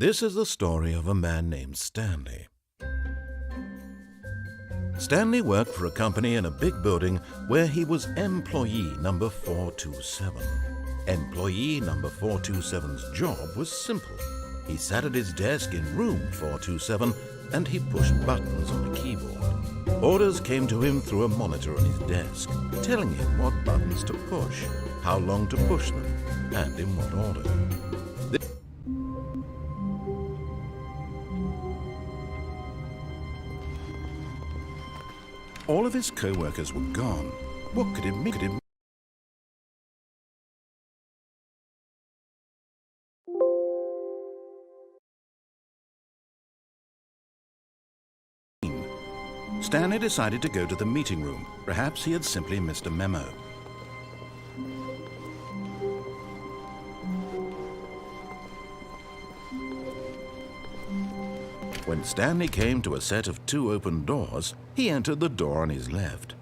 This is the story of a man named Stanley. Stanley worked for a company in a big building where he was employee number 427. Employee number 427's job was simple. He sat at his desk in room 427 and he pushed buttons on a keyboard. Orders came to him through a monitor on his desk, telling him what buttons to push, how long to push them, and in what order. All of his co-workers were gone. What could it mean? Stanley decided to go to the meeting room. Perhaps he had simply missed a memo. When Stanley came to a set of 2 open doors, he entered the door on his left.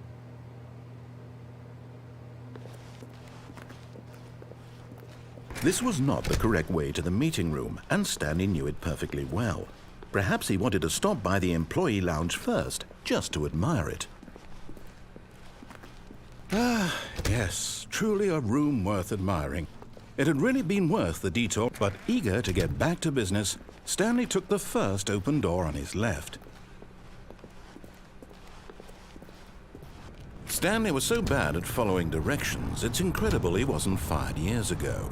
This was not the correct way to the meeting room, and Stanley knew it perfectly well. Perhaps he wanted to stop by the employee lounge first, just to admire it. Yes, truly a room worth admiring. It had really been worth the detour, but eager to get back to business, Stanley took the first open door on his left. Stanley was so bad at following directions, it's incredible he wasn't fired years ago.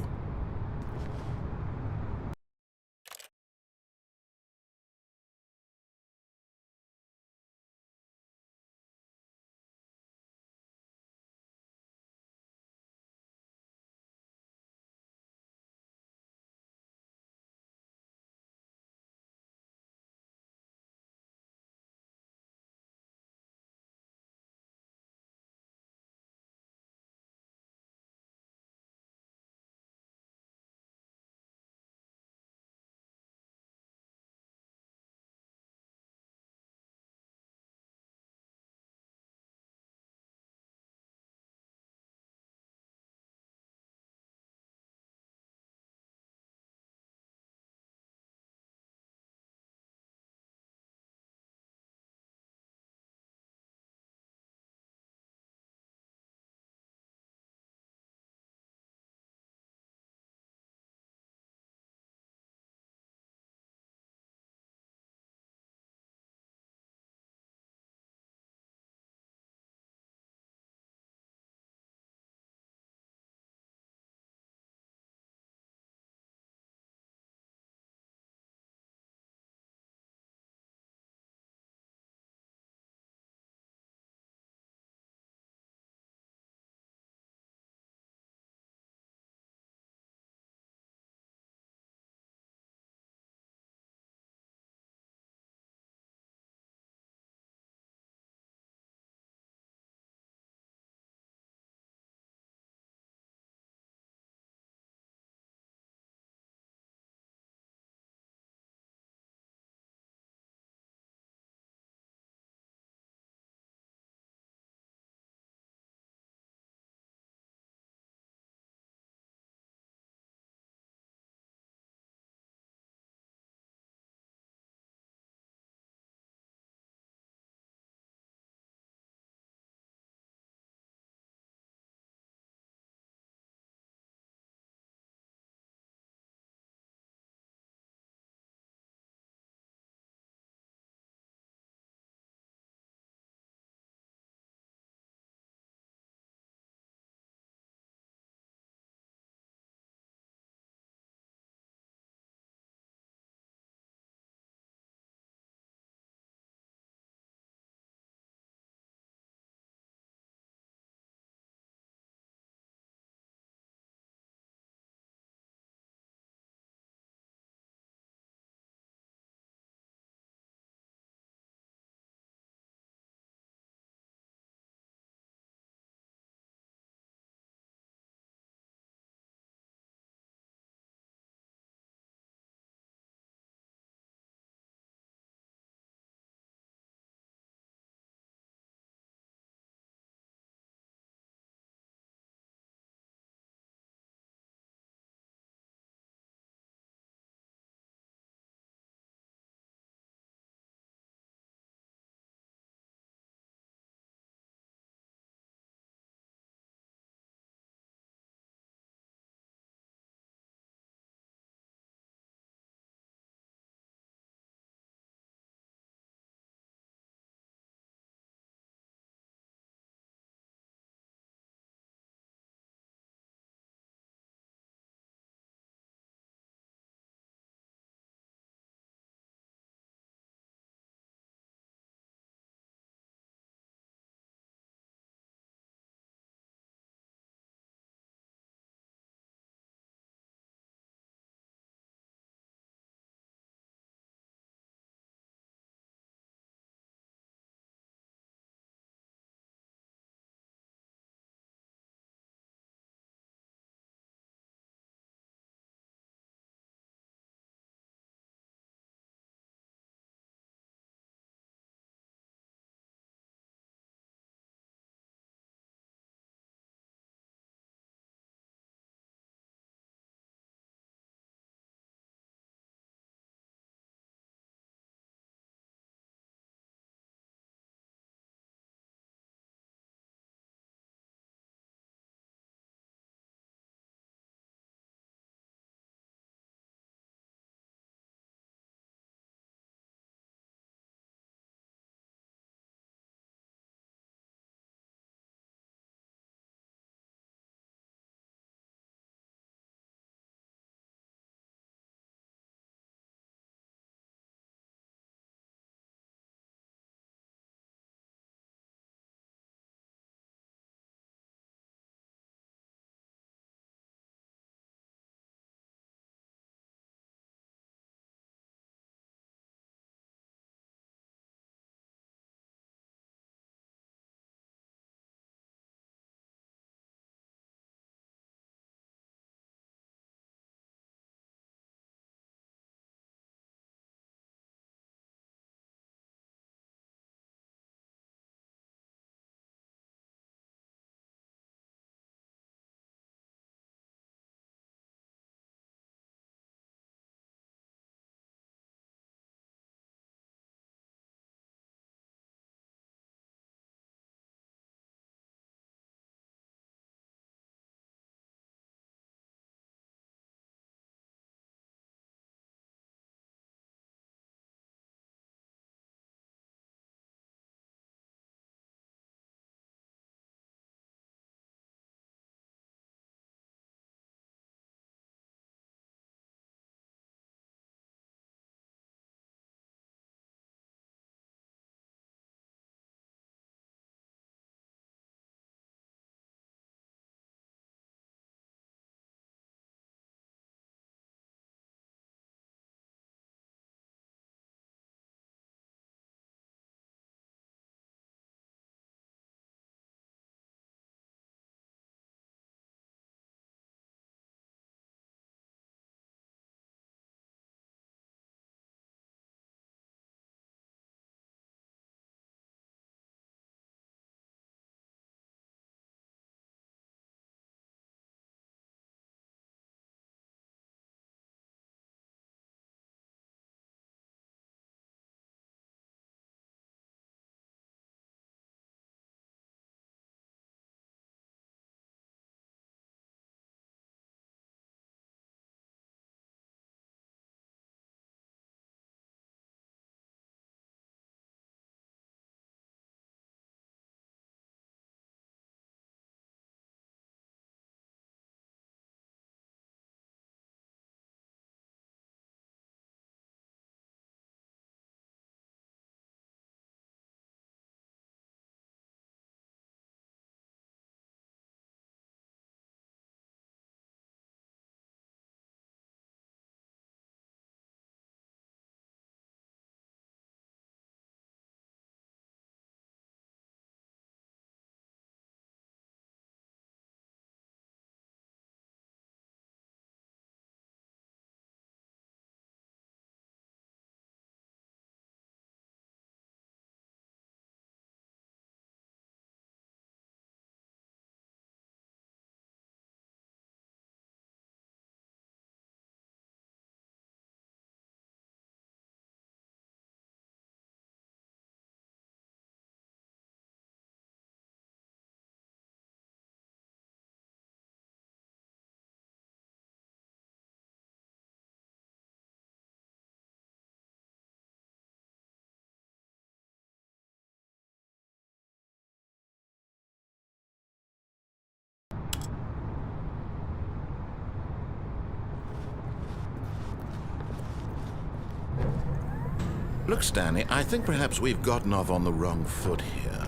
Look, Stanley, I think perhaps we've gotten off on the wrong foot here.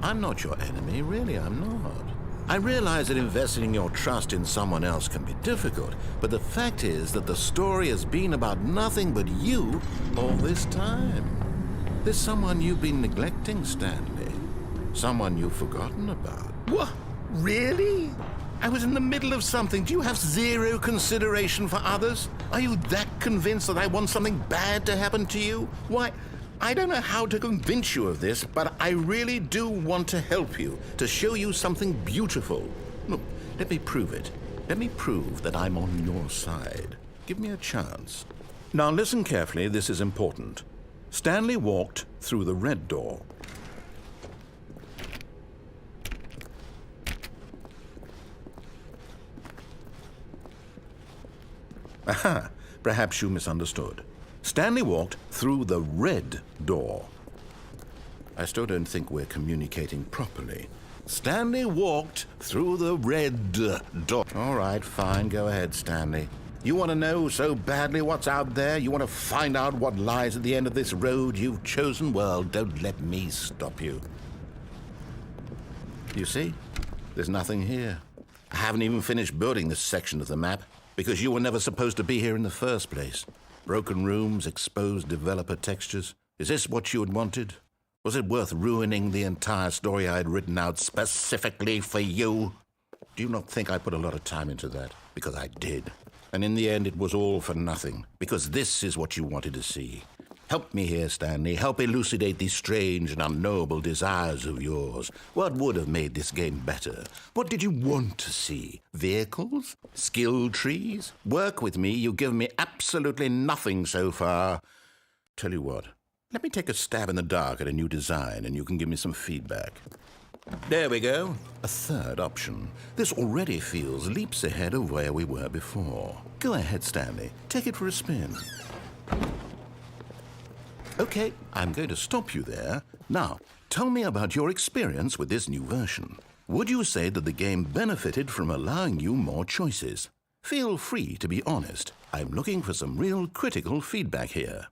I'm not your enemy, really, I'm not. I realize that investing your trust in someone else can be difficult, but the fact is that the story has been about nothing but you all this time. There's someone you've been neglecting, Stanley. Someone you've forgotten about. What? Really? I was in the middle of something. Do you have zero consideration for others? Are you that convinced that I want something bad to happen to you? Why, I don't know how to convince you of this, but I really do want to help you, to show you something beautiful. Look, let me prove it. Let me prove that I'm on your side. Give me a chance. Now listen carefully, this is important. Stanley walked through the red door. Aha, perhaps you misunderstood. Stanley walked through the red door. I still don't think we're communicating properly. Stanley walked through the red door. All right, fine, go ahead, Stanley. You want to know so badly what's out there? You want to find out what lies at the end of this road you've chosen? Well, don't let me stop you. You see? There's nothing here. I haven't even finished building this section of the map, because you were never supposed to be here in the first place. Broken rooms, exposed developer textures. Is this what you had wanted? Was it worth ruining the entire story I had written out specifically for you? Do you not think I put a lot of time into that? Because I did. And in the end, it was all for nothing. Because this is what you wanted to see. Help me here, Stanley. Help elucidate these strange and unknowable desires of yours. What would have made this game better? What did you want to see? Vehicles? Skill trees? Work with me. You've given me absolutely nothing so far. Tell you what, let me take a stab in the dark at a new design and you can give me some feedback. There we go. A third option. This already feels leaps ahead of where we were before. Go ahead, Stanley. Take it for a spin. Okay, I'm going to stop you there. Now, tell me about your experience with this new version. Would you say that the game benefited from allowing you more choices? Feel free to be honest. I'm looking for some real critical feedback here.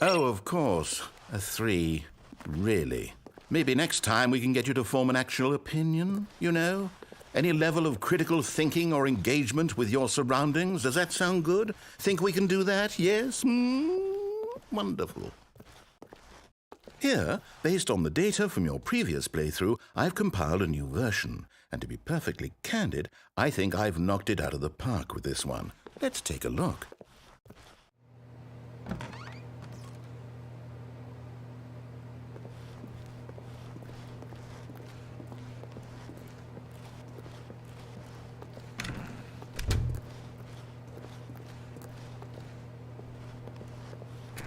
Oh, of course. A 3. Really? Maybe next time we can get you to form an actual opinion, you know? Any level of critical thinking or engagement with your surroundings? Does that sound good? Think we can do that? Yes? Wonderful. Here, based on the data from your previous playthrough, I've compiled a new version. And to be perfectly candid, I think I've knocked it out of the park with this one. Let's take a look.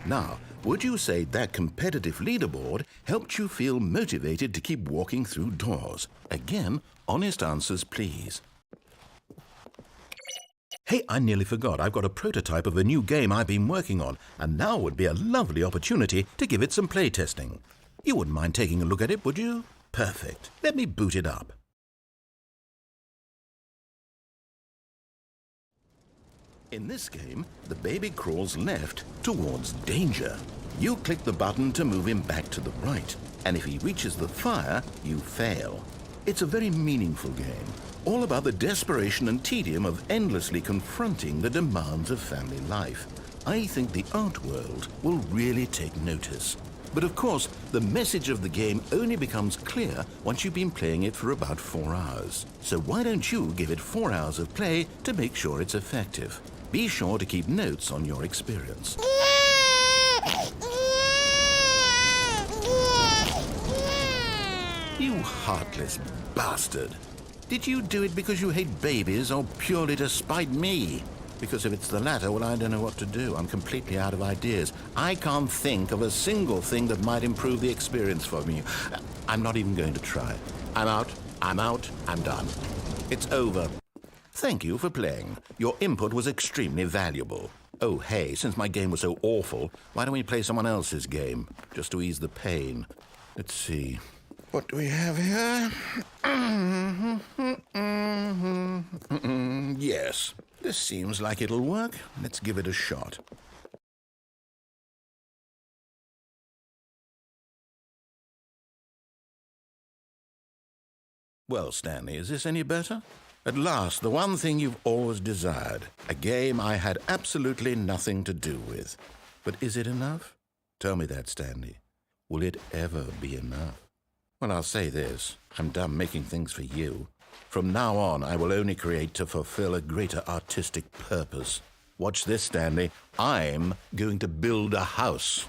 Now, would you say that competitive leaderboard helped you feel motivated to keep walking through doors? Again, honest answers, please. Hey, I nearly forgot. I've got a prototype of a new game I've been working on, and now would be a lovely opportunity to give it some playtesting. You wouldn't mind taking a look at it, would you? Perfect. Let me boot it up. In this game, the baby crawls left towards danger. You click the button to move him back to the right, and if he reaches the fire, you fail. It's a very meaningful game, all about the desperation and tedium of endlessly confronting the demands of family life. I think the art world will really take notice. But of course, the message of the game only becomes clear once you've been playing it for about 4 hours. So why don't you give it 4 hours of play to make sure it's effective? Be sure to keep notes on your experience. You heartless bastard. Did you do it because you hate babies or purely to spite me? Because if it's the latter, well, I don't know what to do. I'm completely out of ideas. I can't think of a single thing that might improve the experience for me. I'm not even going to try. I'm out, I'm done. It's over. Thank you for playing. Your input was extremely valuable. Oh, hey, since my game was so awful, why don't we play someone else's game, just to ease the pain? Let's see. What do we have here? Yes, this seems like it'll work. Let's give it a shot. Well, Stanley, is this any better? At last, the one thing you've always desired. A game I had absolutely nothing to do with. But is it enough? Tell me that, Stanley. Will it ever be enough? Well, I'll say this. I'm done making things for you. From now on, I will only create to fulfill a greater artistic purpose. Watch this, Stanley. I'm going to build a house.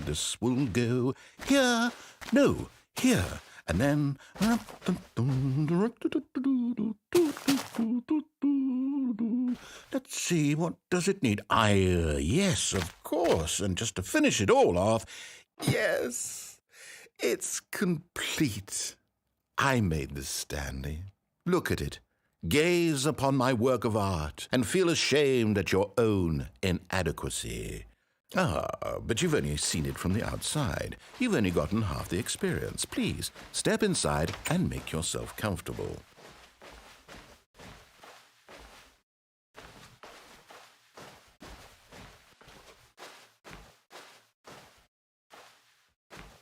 This will go here. No, here. And then... Let's see, what does it need? Yes, of course. And just to finish it all off, yes, it's complete. I made this, Stanley. Look at it. Gaze upon my work of art and feel ashamed at your own inadequacy. But you've only seen it from the outside. You've only gotten half the experience. Please, step inside and make yourself comfortable.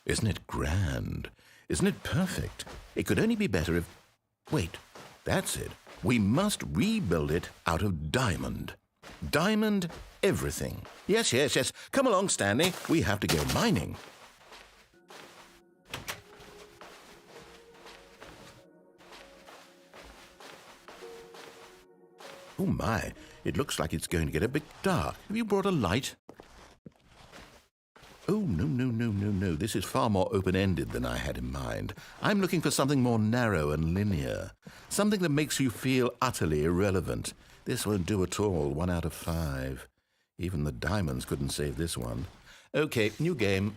Isn't it grand? Isn't it perfect? It could only be better if... Wait, that's it. We must rebuild it out of diamond. Diamond everything. Yes. Come along, Stanley. We have to go mining. Oh my, it looks like it's going to get a bit dark. Have you brought a light? Oh, no. This is far more open-ended than I had in mind. I'm looking for something more narrow and linear. Something that makes you feel utterly irrelevant. This won't do at all. 1 out of 5. Even the diamonds couldn't save this one. Okay, new game.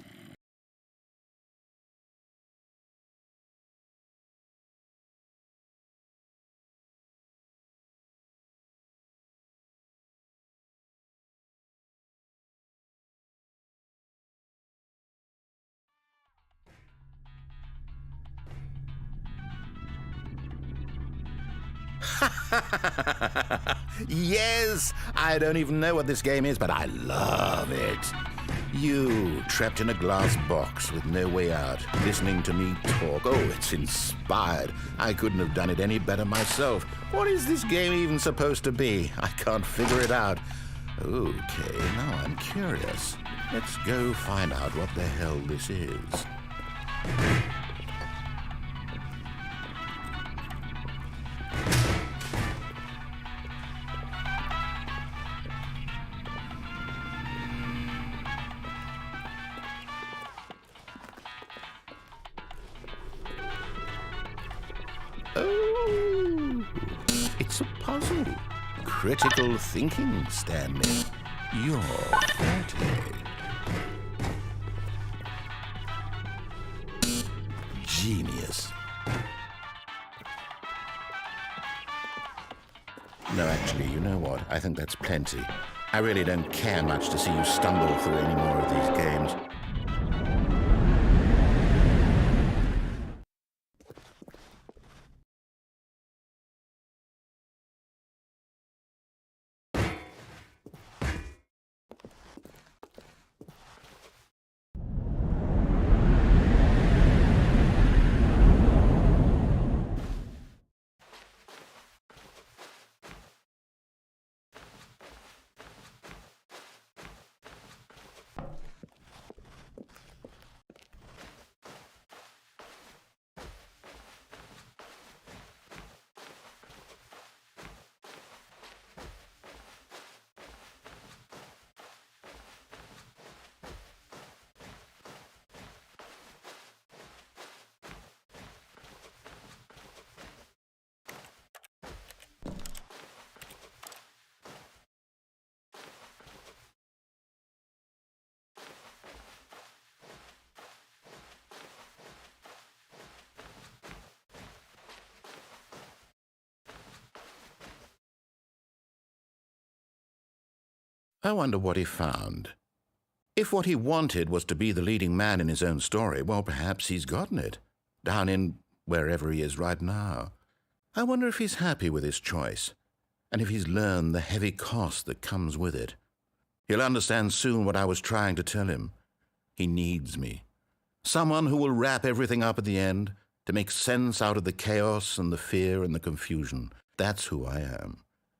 Yes! I don't even know what this game is, but I love it. You, trapped in a glass box with no way out, listening to me talk. Oh, it's inspired. I couldn't have done it any better myself. What is this game even supposed to be? I can't figure it out. Okay, now I'm curious. Let's go find out what the hell this is. Oh, it's a puzzle. Critical thinking, Stanley. Your forte. Genius. No, actually, you know what? I think that's plenty. I really don't care much to see you stumble through any more of these games. I wonder what he found. If what he wanted was to be the leading man in his own story, well, perhaps he's gotten it, down in wherever he is right now. I wonder if he's happy with his choice, and if he's learned the heavy cost that comes with it. He'll understand soon what I was trying to tell him. He needs me. Someone who will wrap everything up at the end to make sense out of the chaos and the fear and the confusion. That's who I am.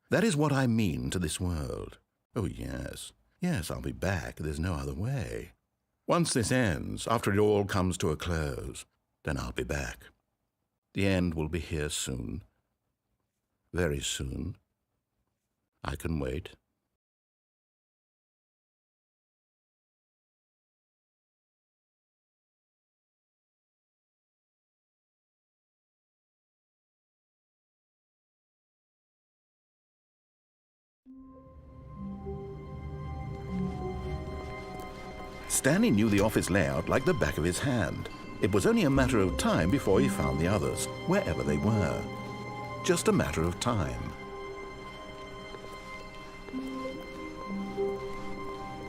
That is what I mean to this world. Oh, yes. Yes, I'll be back. There's no other way. Once this ends, after it all comes to a close, then I'll be back. The end will be here soon. Very soon. I can wait. Stanley knew the office layout like the back of his hand. It was only a matter of time before he found the others, wherever they were. Just a matter of time.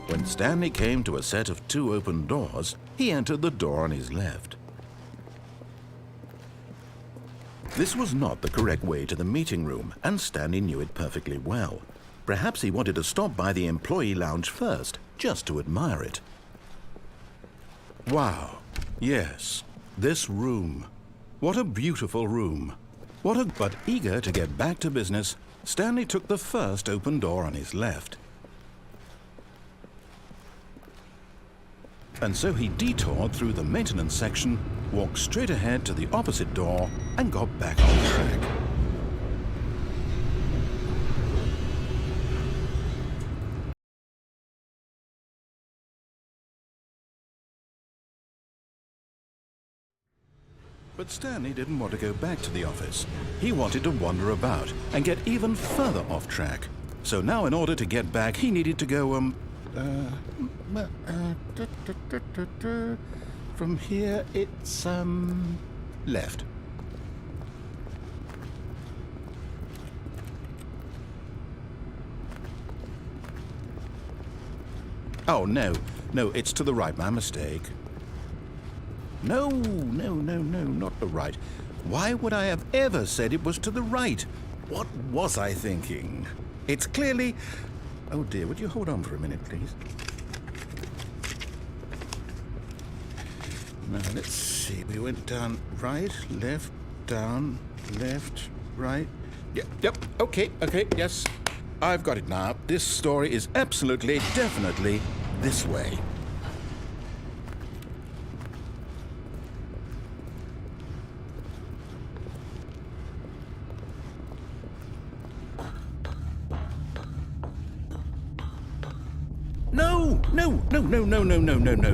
When Stanley came to a set of 2 open doors, he entered the door on his left. This was not the correct way to the meeting room, and Stanley knew it perfectly well. Perhaps he wanted to stop by the employee lounge first, just to admire it. Wow, yes, this room. What a beautiful room. But eager to get back to business, Stanley took the first open door on his left. And so he detoured through the maintenance section, walked straight ahead to the opposite door, and got back on track. But Stanley didn't want to go back to the office. He wanted to wander about and get even further off track. So now in order to get back, he needed to go, from here it's, left. Oh, no, it's to the right, my mistake. No, not the right. Why would I have ever said it was to the right? What was I thinking? It's clearly... Oh dear, would you hold on for a minute, please? Now, let's see. We went down right, left, down, left, right. Yep, okay, yes. I've got it now. This story is absolutely, definitely this way. No.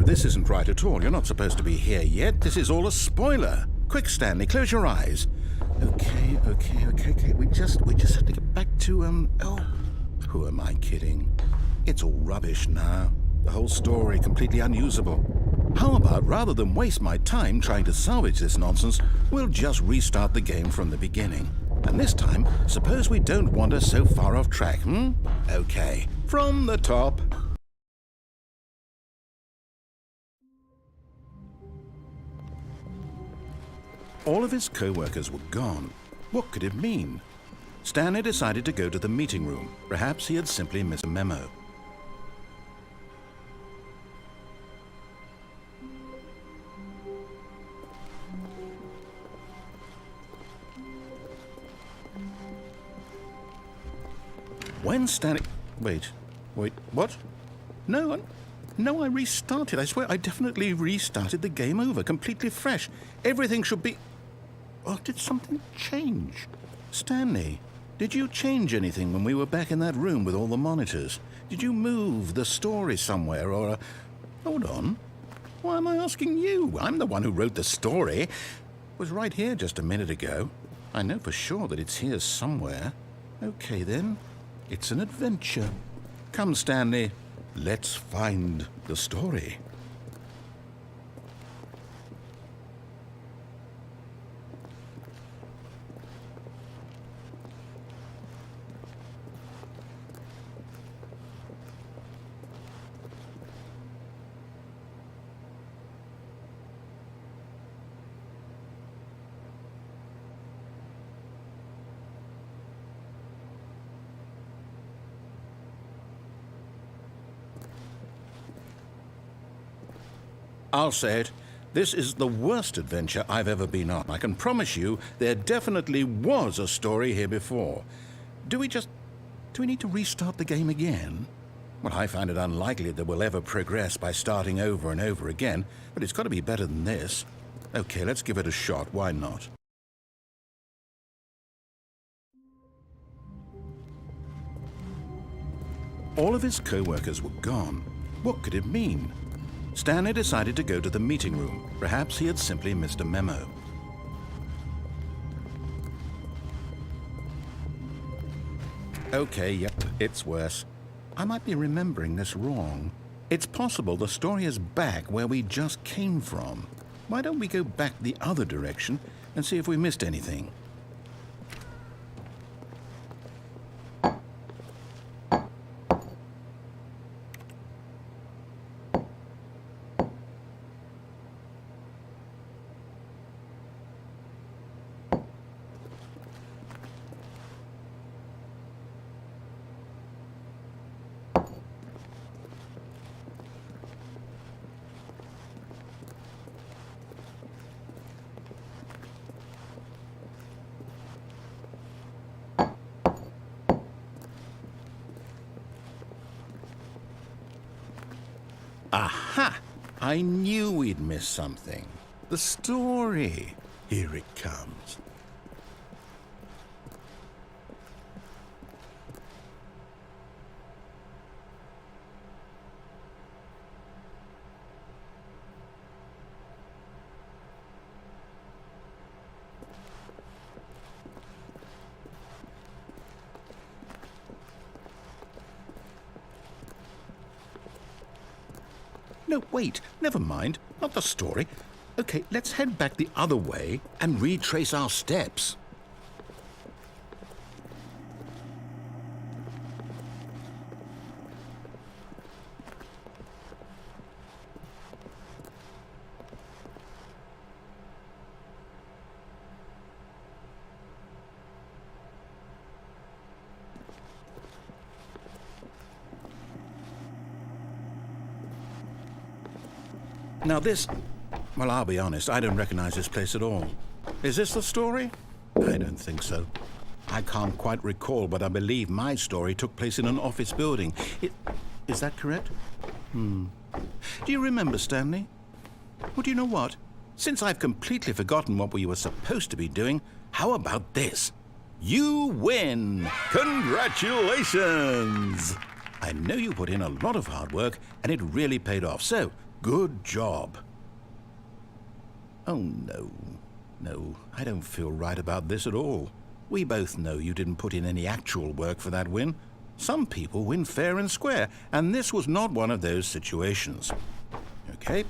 This isn't right at all. You're not supposed to be here yet. This is all a spoiler. Quick, Stanley, close your eyes. Okay. We just have to get back to, oh, who am I kidding? It's all rubbish now. The whole story completely unusable. How about, rather than waste my time trying to salvage this nonsense, we'll just restart the game from the beginning. And this time, suppose we don't wander so far off track, Okay, from the top. All of his co-workers were gone. What could it mean? Stanley decided to go to the meeting room. Perhaps he had simply missed a memo. When Stanley... Wait, what? No, I restarted. I swear I definitely restarted the game over, completely fresh. Everything should be... Oh, did something change? Stanley, did you change anything when we were back in that room with all the monitors? Did you move the story somewhere or... Hold on. Why am I asking you? I'm the one who wrote the story. It was right here just a minute ago. I know for sure that it's here somewhere. Okay, then. It's an adventure. Come, Stanley. Let's find the story. I'll say it. This is the worst adventure I've ever been on. I can promise you there definitely was a story here before. Do we need to restart the game again? Well, I find it unlikely that we'll ever progress by starting over and over again, but it's got to be better than this. Okay, let's give it a shot. Why not? All of his co-workers were gone. What could it mean? Stanley decided to go to the meeting room. Perhaps he had simply missed a memo. Okay, yep, it's worse. I might be remembering this wrong. It's possible the story is back where we just came from. Why don't we go back the other direction and see if we missed anything? Aha! I knew we'd miss something. The story. Here it comes. No, wait, never mind. Not the story. Okay, let's head back the other way and retrace our steps. Now this... Well, I'll be honest, I don't recognize this place at all. Is this the story? I don't think so. I can't quite recall, but I believe my story took place in an office building. Is that correct? Do you remember, Stanley? Well, do you know what? Since I've completely forgotten what we were supposed to be doing, how about this? You win! Congratulations! I know you put in a lot of hard work, and it really paid off, so good job. Oh, no. No, I don't feel right about this at all. We both know you didn't put in any actual work for that win. Some people win fair and square, and this was not one of those situations. Okay,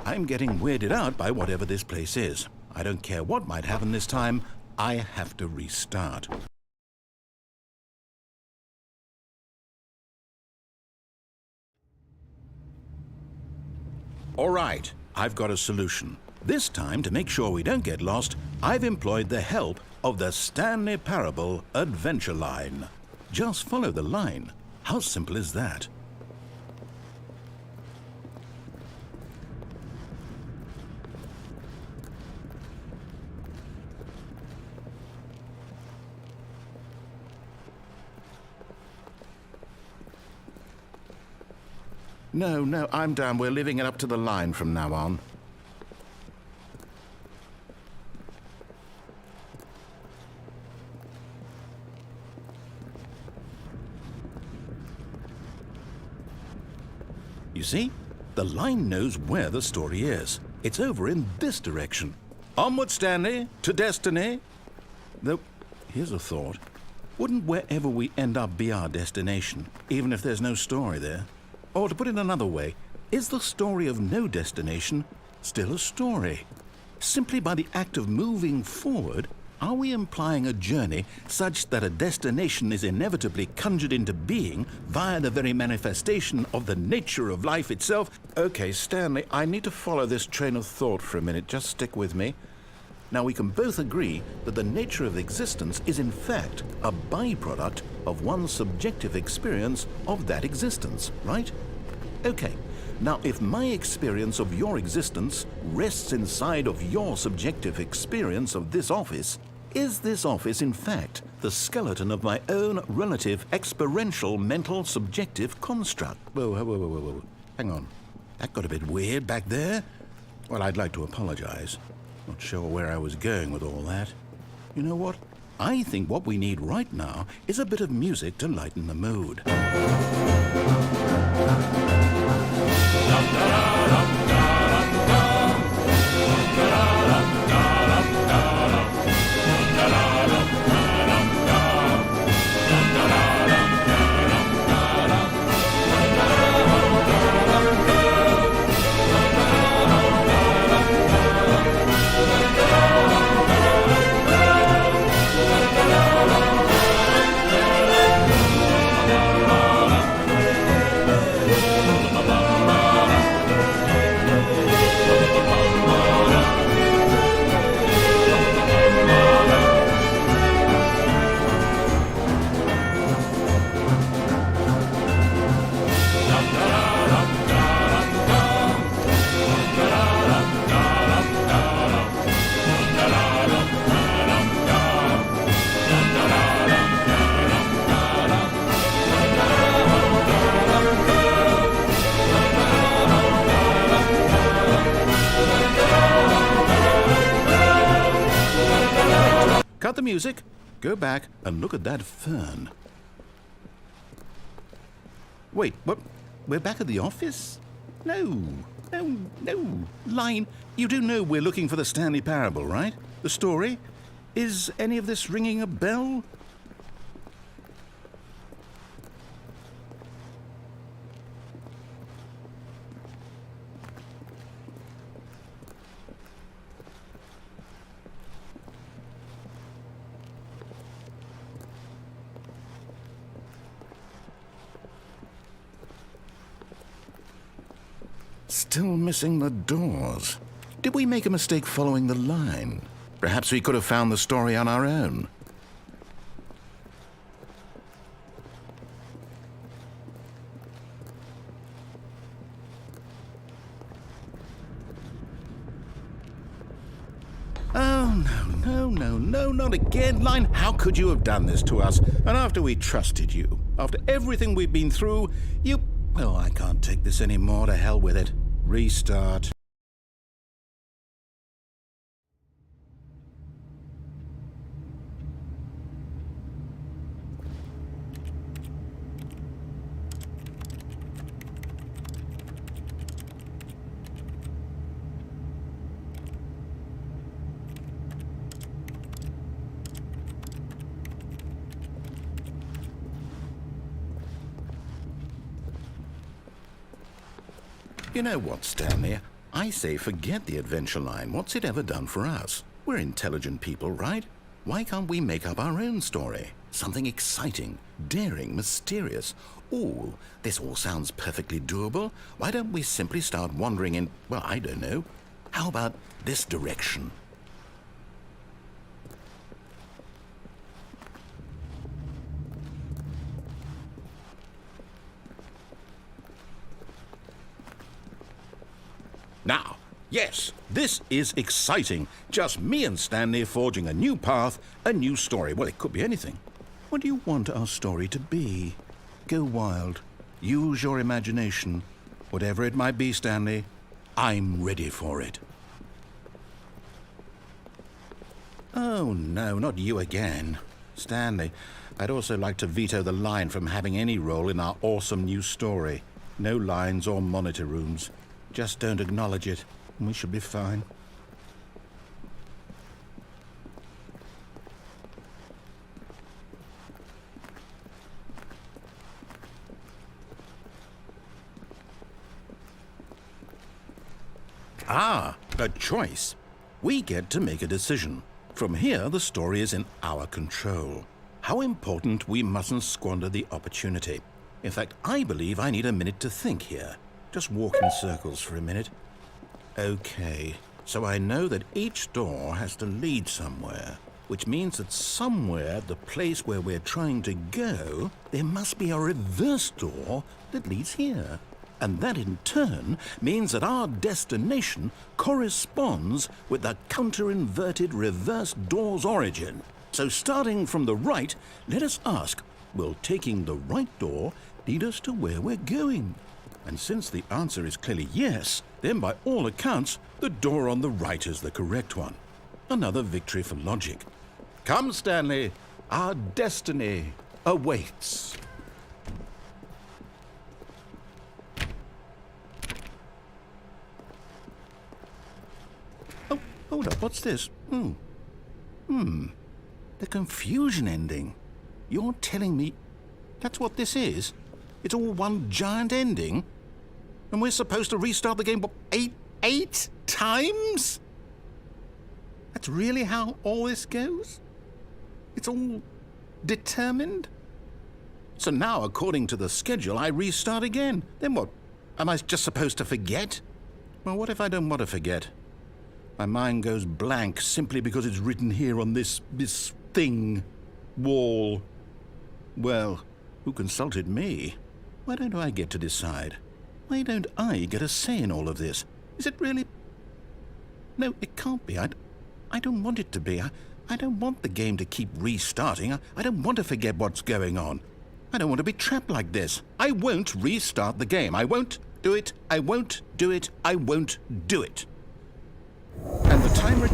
I'm getting weirded out by whatever this place is. I don't care what might happen this time. I have to restart. All right, I've got a solution. This time, to make sure we don't get lost, I've employed the help of the Stanley Parable Adventure Line. Just follow the line. How simple is that? No, I'm down. We're leaving it up to the line from now on. You see? The line knows where the story is. It's over in this direction. Onward, Stanley, to destiny. Though, here's a thought. Wouldn't wherever we end up be our destination, even if there's no story there? Or to put it another way, is the story of no destination still a story? Simply by the act of moving forward, are we implying a journey such that a destination is inevitably conjured into being via the very manifestation of the nature of life itself? Okay, Stanley, I need to follow this train of thought for a minute. Just stick with me. Now, we can both agree that the nature of existence is in fact a byproduct of one's subjective experience of that existence, right? Okay, Now, if my experience of your existence rests inside of your subjective experience of this office, is this office, in fact, the skeleton of my own relative experiential mental subjective construct? Whoa. Hang on. That got a bit weird back there. Well, I'd like to apologize. Not sure where I was going with all that. You know what? I think what we need right now is a bit of music to lighten the mood. Cut the music, go back and look at that fern. Wait, what? We're back at the office? No. Line, you do know we're looking for the Stanley Parable, right? The story? Is any of this ringing a bell? Still missing the doors. Did we make a mistake following the line? Perhaps we could have found the story on our own. Oh, no, not again. Line, how could you have done this to us? And after we trusted you, after everything we've been through, you... Well, I can't take this anymore. To hell with it. Restart. You know what, Stanley? I say forget the adventure line. What's it ever done for us? We're intelligent people, right? Why can't we make up our own story? Something exciting, daring, mysterious. Ooh, this all sounds perfectly doable. Why don't we simply start wandering in, well, I don't know. How about this direction? Now, yes, this is exciting. Just me and Stanley forging a new path, a new story. Well, it could be anything. What do you want our story to be? Go wild. Use your imagination. Whatever it might be, Stanley, I'm ready for it. Oh, no, not you again. Stanley, I'd also like to veto the line from having any role in our awesome new story. No lines or monitor rooms. Just don't acknowledge it, and we should be fine. Ah, a choice. We get to make a decision. From here, the story is in our control. How important we mustn't squander the opportunity. In fact, I believe I need a minute to think here. Just walk in circles for a minute. Okay, so I know that each door has to lead somewhere, which means that somewhere, the place where we're trying to go, there must be a reverse door that leads here. And that in turn means that our destination corresponds with the counter-inverted reverse door's origin. So starting from the right, let us ask, will taking the right door lead us to where we're going? And since the answer is clearly yes, then by all accounts, the door on the right is the correct one. Another victory for logic. Come, Stanley, our destiny awaits. Oh, hold up, what's this? The confusion ending. You're telling me that's what this is? It's all one giant ending? And we're supposed to restart the game, what, eight times? That's really how all this goes? It's all determined? So now, according to the schedule, I restart again. Then what? Am I just supposed to forget? Well, what if I don't want to forget? My mind goes blank simply because it's written here on this thing, wall. Well, who consulted me? Why don't I get to decide? Why don't I get a say in all of this? Is it really? No, it can't be. I don't want it to be. I don't want the game to keep restarting. I don't want to forget what's going on. I don't want to be trapped like this. I won't restart the game. I won't do it. I won't do it. I won't do it. And the timer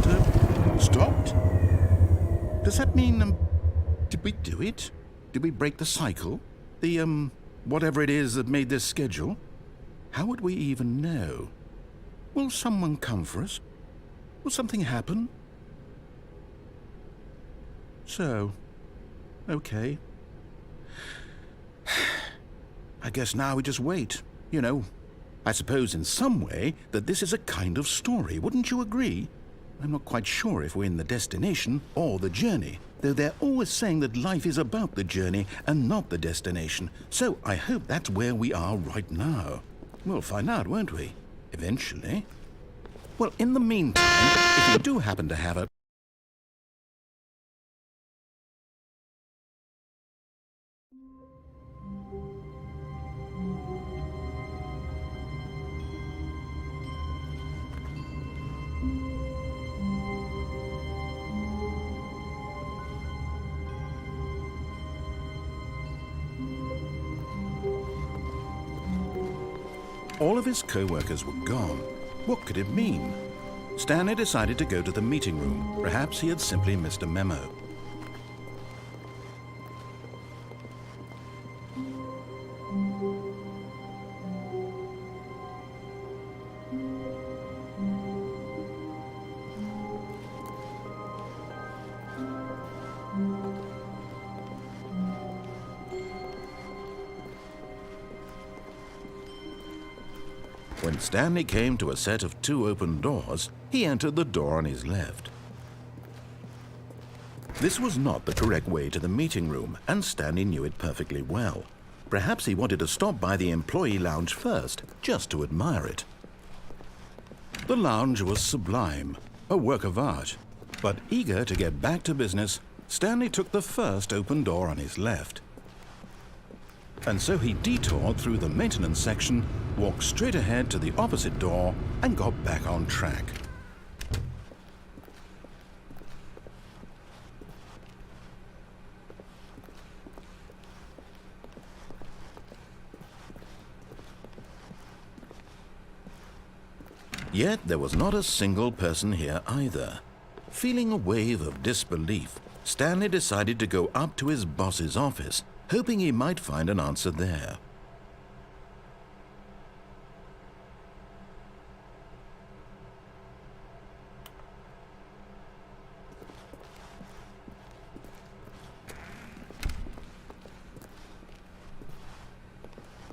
stopped? Does that mean, did we do it? Did we break the cycle? The, whatever it is that made this schedule? How would we even know? Will someone come for us? Will something happen? So, okay. I guess now we just wait, you know. I suppose in some way that this is a kind of story, wouldn't you agree? I'm not quite sure if we're in the destination or the journey, though they're always saying that life is about the journey and not the destination. So I hope that's where we are right now. We'll find out, won't we? Eventually. Well, in the meantime, if you do happen to have a... All of his co-workers were gone. What could it mean? Stanley decided to go to the meeting room. Perhaps he had simply missed a memo. When Stanley came to a set of 2 open doors, he entered the door on his left. This was not the correct way to the meeting room, and Stanley knew it perfectly well. Perhaps he wanted to stop by the employee lounge first, just to admire it. The lounge was sublime, a work of art. But eager to get back to business, Stanley took the first open door on his left. And so he detoured through the maintenance section, walked straight ahead to the opposite door, and got back on track. Yet there was not a single person here either. Feeling a wave of disbelief, Stanley decided to go up to his boss's office, hoping he might find an answer there.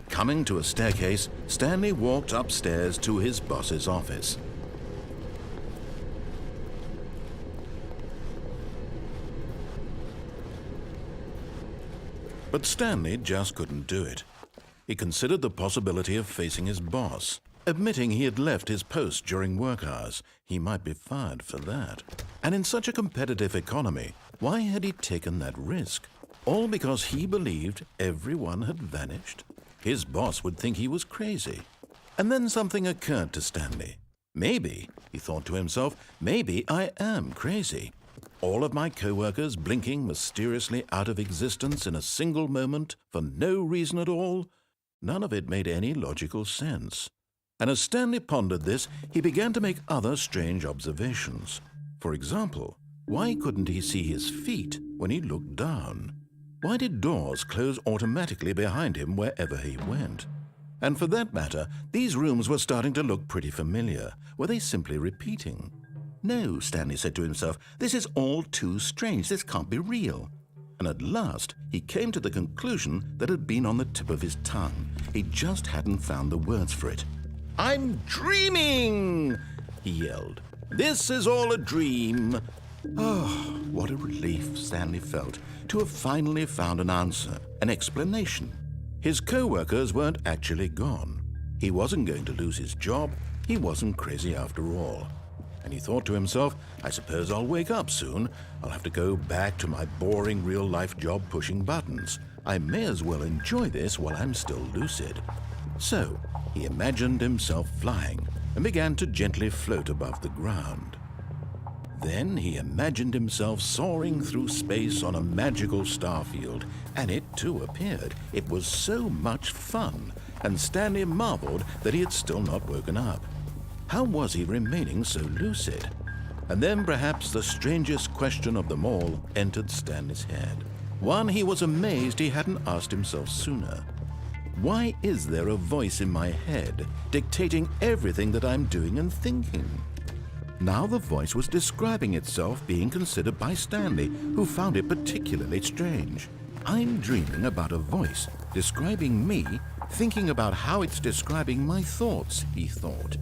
Coming to a staircase, Stanley walked upstairs to his boss's office. But Stanley just couldn't do it. He considered the possibility of facing his boss. Admitting he had left his post during work hours, he might be fired for that. And in such a competitive economy, why had he taken that risk? All because he believed everyone had vanished? His boss would think he was crazy. And then something occurred to Stanley. Maybe, he thought to himself, maybe I am crazy. All of my co-workers blinking mysteriously out of existence in a single moment for no reason at all. None of it made any logical sense. And as Stanley pondered this, he began to make other strange observations. For example, why couldn't he see his feet when he looked down? Why did doors close automatically behind him wherever he went? And for that matter, these rooms were starting to look pretty familiar. Were they simply repeating? No, Stanley said to himself, this is all too strange. This can't be real. And at last, he came to the conclusion that had been on the tip of his tongue. He just hadn't found the words for it. I'm dreaming, he yelled. This is all a dream. Oh, what a relief Stanley felt to have finally found an answer, an explanation. His co-workers weren't actually gone. He wasn't going to lose his job. He wasn't crazy after all. And he thought to himself, I suppose I'll wake up soon. I'll have to go back to my boring real-life job pushing buttons. I may as well enjoy this while I'm still lucid. So he imagined himself flying and began to gently float above the ground. Then he imagined himself soaring through space on a magical starfield, and it too appeared. It was so much fun, and Stanley marveled that he had still not woken up. How was he remaining so lucid? And then perhaps the strangest question of them all entered Stanley's head. One he was amazed he hadn't asked himself sooner. Why is there a voice in my head dictating everything that I'm doing and thinking? Now the voice was describing itself being considered by Stanley, who found it particularly strange. I'm dreaming about a voice describing me, thinking about how it's describing my thoughts, he thought.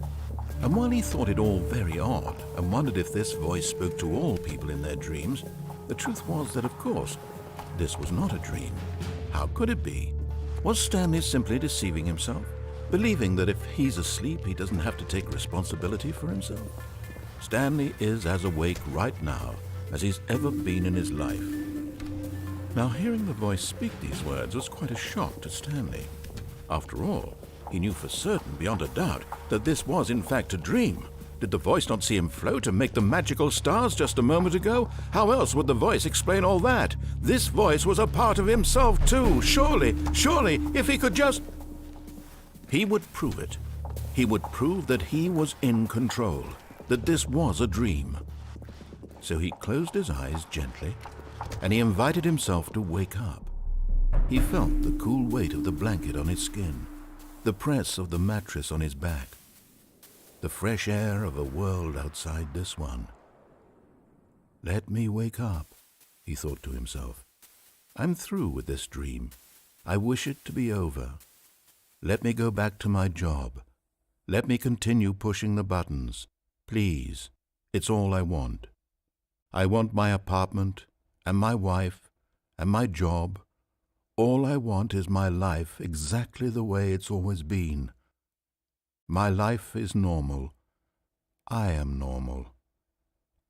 And while he thought it all very odd and wondered if this voice spoke to all people in their dreams, the truth was that, of course, this was not a dream. How could it be? Was Stanley simply deceiving himself, believing that if he's asleep, he doesn't have to take responsibility for himself? Stanley is as awake right now as he's ever been in his life. Now, hearing the voice speak these words was quite a shock to Stanley. After all, he knew for certain, beyond a doubt, that this was in fact a dream. Did the voice not see him float and make the magical stars just a moment ago? How else would the voice explain all that? This voice was a part of himself too. Surely, if he could just... He would prove it. He would prove that he was in control, that this was a dream. So he closed his eyes gently, and he invited himself to wake up. He felt the cool weight of the blanket on his skin, the press of the mattress on his back, the fresh air of a world outside this one. Let me wake up, he thought to himself. I'm through with this dream. I wish it to be over. Let me go back to my job. Let me continue pushing the buttons. Please, it's all I want. I want my apartment and my wife and my job. All I want is my life exactly the way it's always been. My life is normal. I am normal.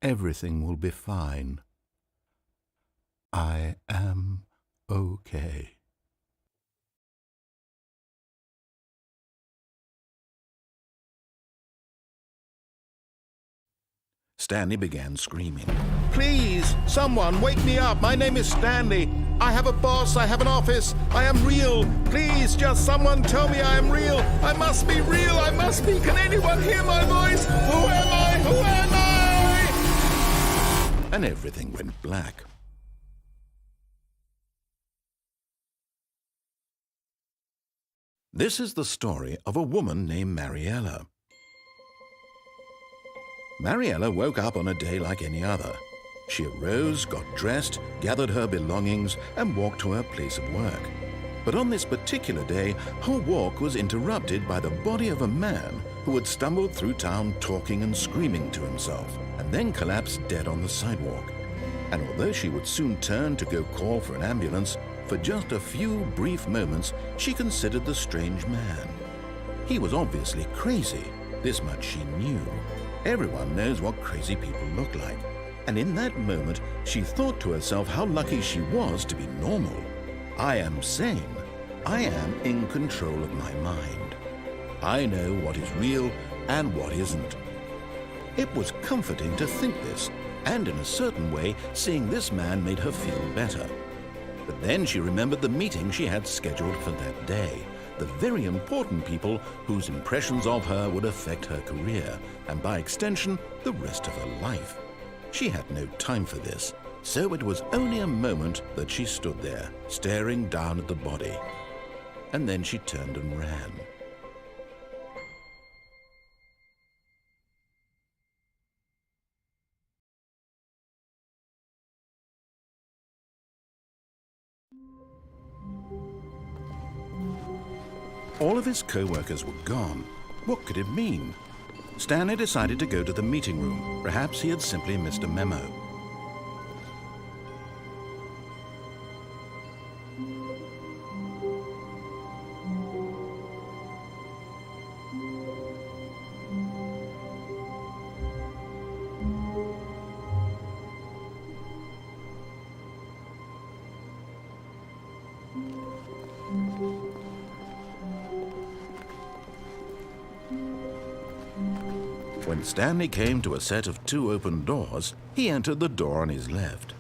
Everything will be fine. I am okay. Stanley began screaming. Please, someone, wake me up. My name is Stanley. I have a boss. I have an office. I am real. Please, just someone tell me I am real. I must be real. I must be. Can anyone hear my voice? Who am I? Who am I? And everything went black. This is the story of a woman named Mariella. Mariella woke up on a day like any other. She arose, got dressed, gathered her belongings, and walked to her place of work. But on this particular day, her walk was interrupted by the body of a man who had stumbled through town talking and screaming to himself, and then collapsed dead on the sidewalk. And although she would soon turn to go call for an ambulance, for just a few brief moments, she considered the strange man. He was obviously crazy. This much she knew. Everyone knows what crazy people look like. And in that moment, she thought to herself how lucky she was to be normal. I am sane. I am in control of my mind. I know what is real and what isn't. It was comforting to think this, and in a certain way, seeing this man made her feel better. But then she remembered the meeting she had scheduled for that day, the very important people whose impressions of her would affect her career, and by extension, the rest of her life. She had no time for this, so it was only a moment that she stood there, staring down at the body. And then she turned and ran. All of his co-workers were gone. What could it mean? Stanley decided to go to the meeting room. Perhaps he had simply missed a memo. When Stanley came to a set of 2 open doors, he entered the door on his left.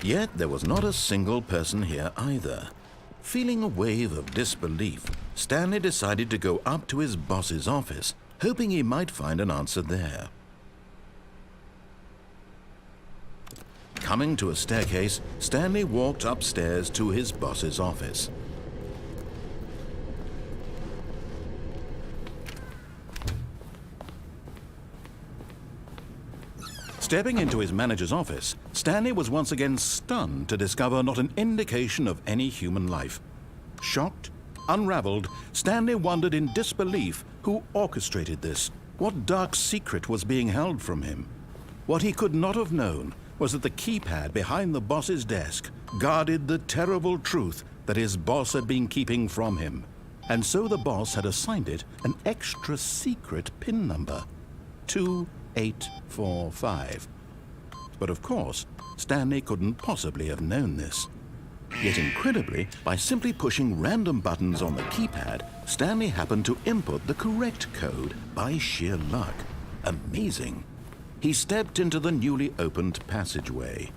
Yet there was not a single person here either. Feeling a wave of disbelief, Stanley decided to go up to his boss's office, hoping he might find an answer there. Coming to a staircase, Stanley walked upstairs to his boss's office. Stepping into his manager's office, Stanley was once again stunned to discover not an indication of any human life. Shocked, unraveled, Stanley wondered in disbelief who orchestrated this, what dark secret was being held from him. What he could not have known was that the keypad behind the boss's desk guarded the terrible truth that his boss had been keeping from him. And so the boss had assigned it an extra secret PIN number, 2845. But of course, Stanley couldn't possibly have known this. Yet incredibly, by simply pushing random buttons on the keypad, Stanley happened to input the correct code by sheer luck. Amazing. He stepped into the newly opened passageway.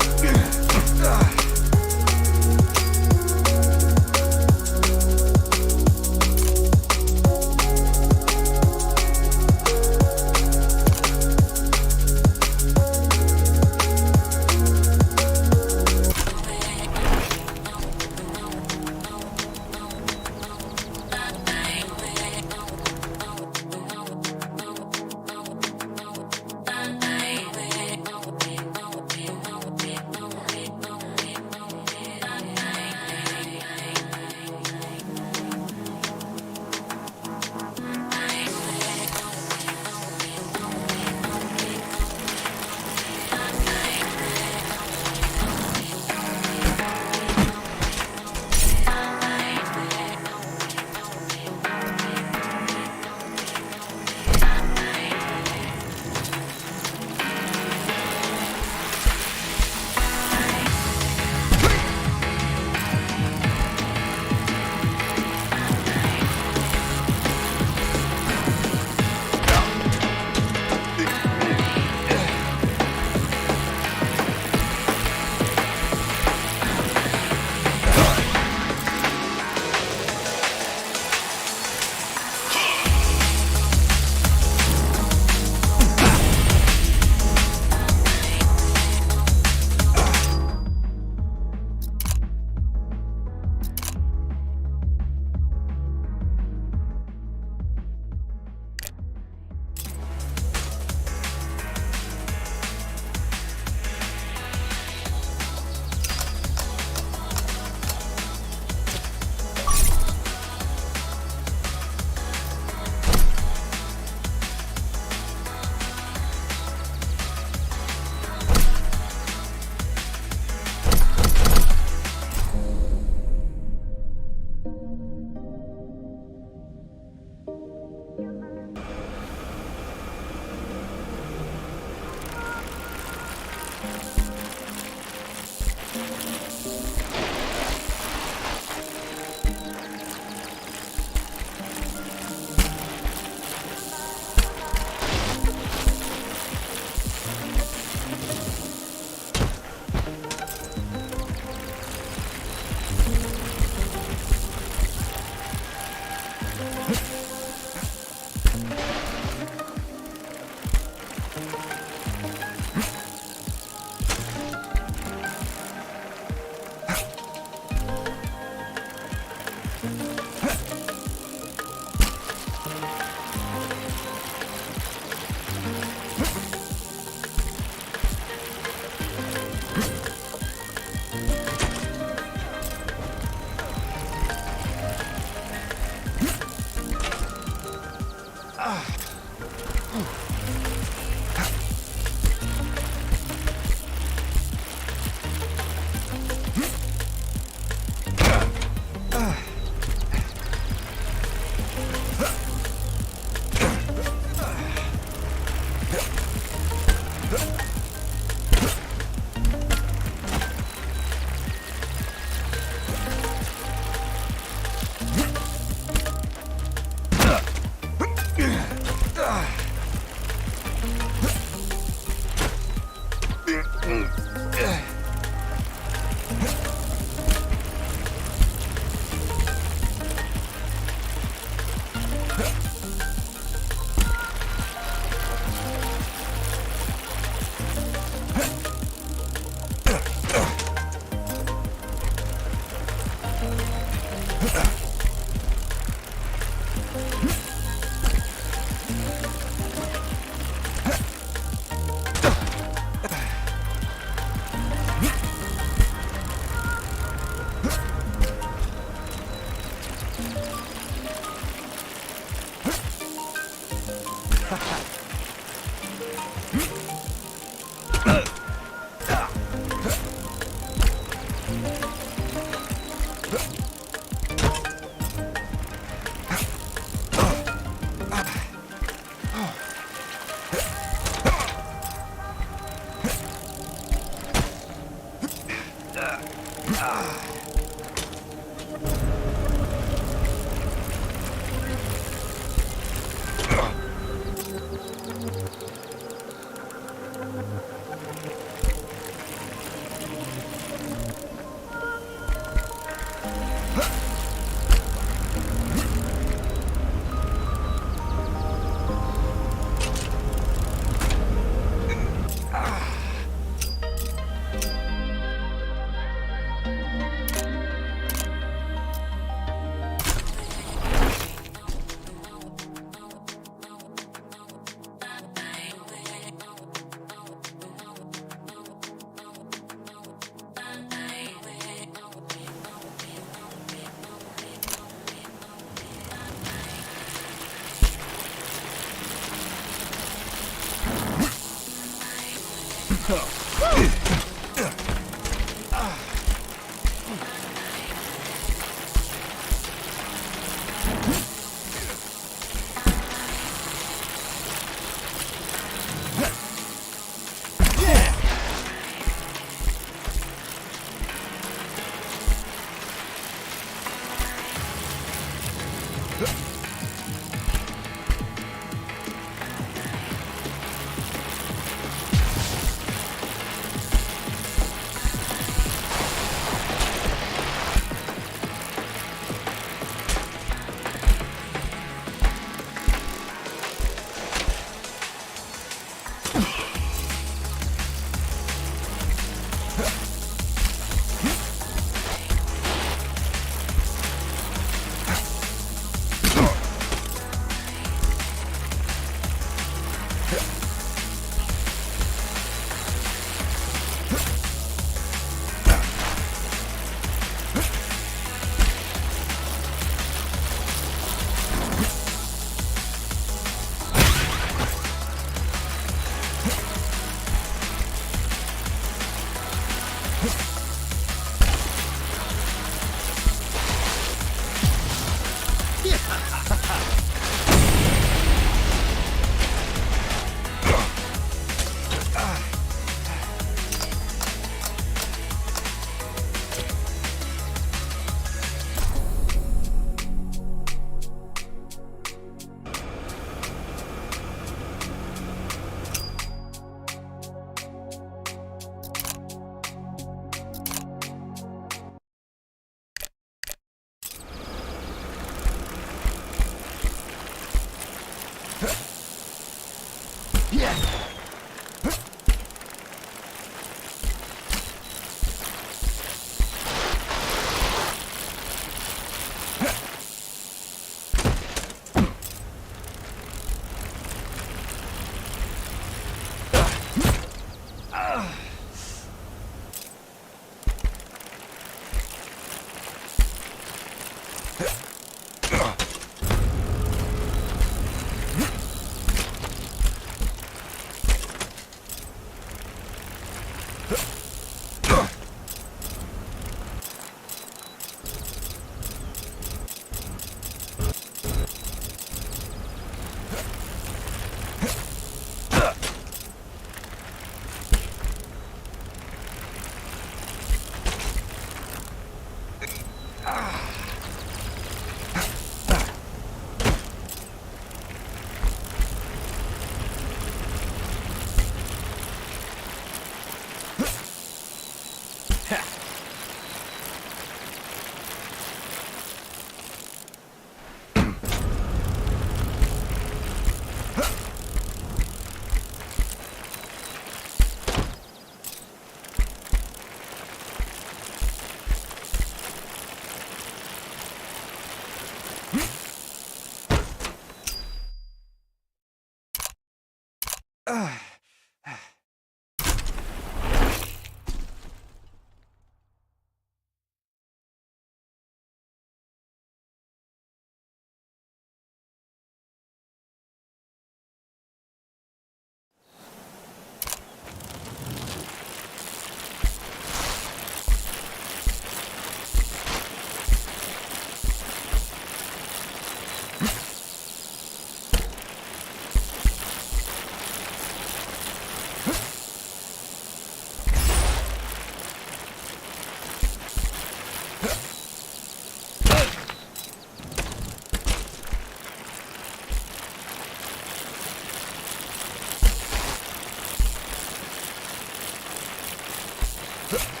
Yeah.